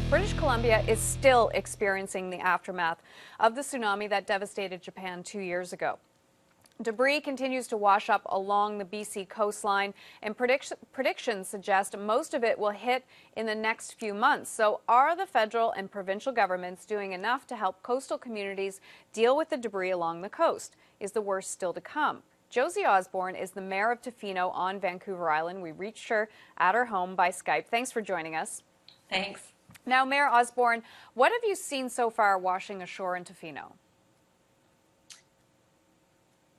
British Columbia is still experiencing the aftermath of the tsunami that devastated Japan 2 years ago. Debris continues to wash up along the BC coastline, and predictions suggest most of it will hit in the next few months. So are the federal and provincial governments doing enough to help coastal communities deal with the debris along the coast? Is the worst still to come? Josie Osborne is the mayor of Tofino on Vancouver Island. We reached her at her home by Skype. Thanks for joining us. Thanks. Now, Mayor Osborne, what have you seen so far washing ashore in Tofino?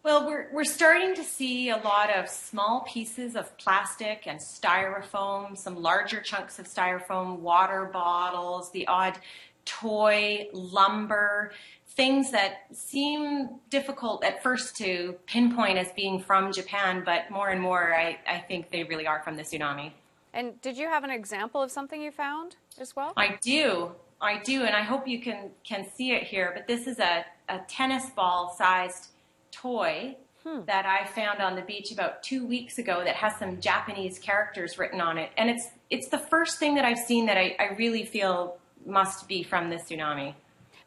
Well, we're starting to see a lot of small pieces of plastic and styrofoam, some larger chunks of styrofoam, water bottles, the odd toy, lumber, things that seem difficult at first to pinpoint as being from Japan, but more and more I think they really are from the tsunami. And did you have an example of something you found as well? I do, and I hope you can see it here, but this is a tennis ball sized toy that I found on the beach about 2 weeks ago that has some Japanese characters written on it. And it's the first thing that I've seen that I really feel must be from the tsunami.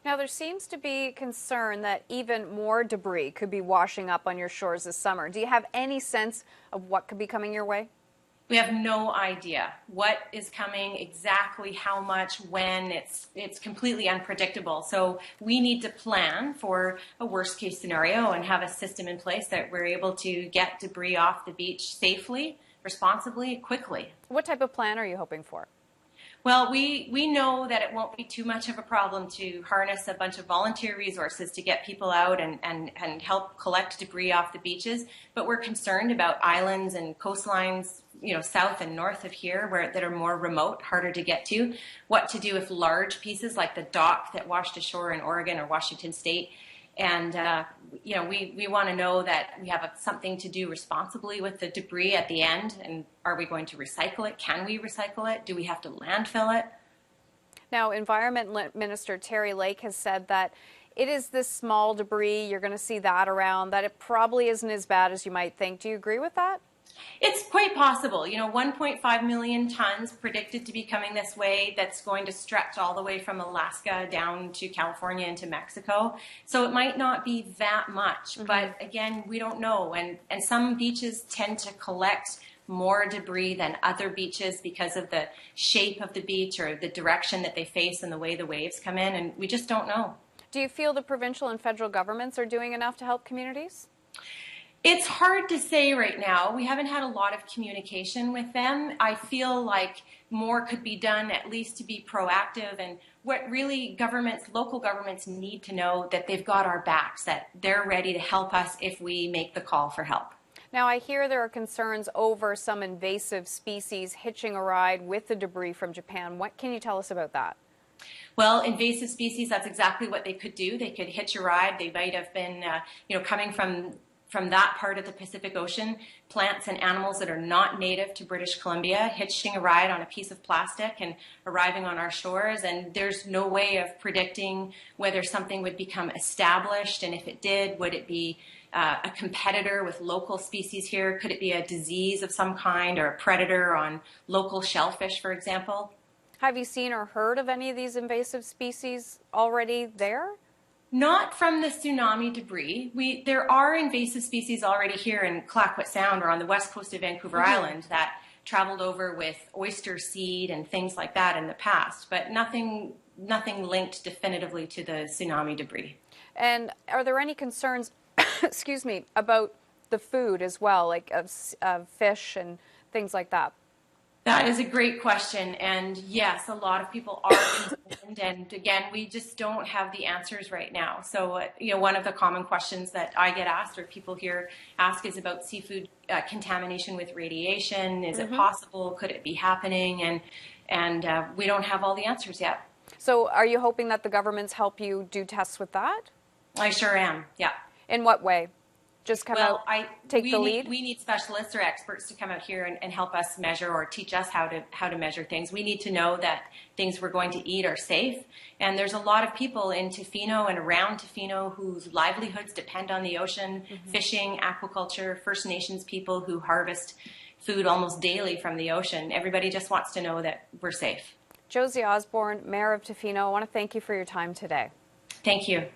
Now, there seems to be concern that even more debris could be washing up on your shores this summer. Do you have any sense of what could be coming your way? We have no idea what is coming, exactly how much, when. It's completely unpredictable. So we need to plan for a worst case scenario and have a system in place that we're able to get debris off the beach safely, responsibly, quickly. What type of plan are you hoping for? Well, we know that it won't be too much of a problem to harness a bunch of volunteer resources to get people out and help collect debris off the beaches. But we're concerned about islands and coastlines, south and north of here that are more remote, harder to get to. What to do if large pieces like the dock that washed ashore in Oregon or Washington State. And, we want to know that we have something to do responsibly with the debris at the end. And are we going to recycle it? Can we recycle it? Do we have to landfill it? Now, Environment Minister Terry Lake has said that it is this small debris, you're going to see that around, that it probably isn't as bad as you might think. Do you agree with that? It's quite possible. 1.5 million tons predicted to be coming this way. That's going to stretch all the way from Alaska down to California into Mexico. So it might not be that much, but again, we don't know. And some beaches tend to collect more debris than other beaches because of the shape of the beach or the direction that they face and the way the waves come in, and we just don't know. Do you feel the provincial and federal governments are doing enough to help communities? It's hard to say right now. We haven't had a lot of communication with them. I feel like more could be done, at least to be proactive. And what really local governments need to know that they've got our backs, that they're ready to help us if we make the call for help. Now, I hear there are concerns over some invasive species hitching a ride with the debris from Japan. What can you tell us about that? Well, invasive species, that's exactly what they could do. They could hitch a ride. They might have been, coming from that part of the Pacific Ocean, plants and animals that are not native to British Columbia, hitching a ride on a piece of plastic and arriving on our shores. And there's no way of predicting whether something would become established. And if it did, would it be a competitor with local species here? Could it be a disease of some kind or a predator on local shellfish, for example? Have you seen or heard of any of these invasive species already there? Not from the tsunami debris. There are invasive species already here in Clayoquot Sound or on the west coast of Vancouver Island that traveled over with oyster seed and things like that in the past, but nothing linked definitively to the tsunami debris. And are there any concerns, excuse me, about the food as well, like of fish and things like that? That is a great question, and yes, a lot of people are concerned, and again, we just don't have the answers right now. So, one of the common questions that I get asked or people here ask is about seafood contamination with radiation. Is it possible? Could it be happening? And we don't have all the answers yet. So are you hoping that the governments help you do tests with that? I sure am, yeah. In what way? Just come out, take the lead? We need specialists or experts to come out here and help us measure or teach us how to measure things. We need to know that things we're going to eat are safe. And there's a lot of people in Tofino and around Tofino whose livelihoods depend on the ocean, fishing, aquaculture, First Nations people who harvest food almost daily from the ocean. Everybody just wants to know that we're safe. Josie Osborne, Mayor of Tofino, I want to thank you for your time today. Thank you.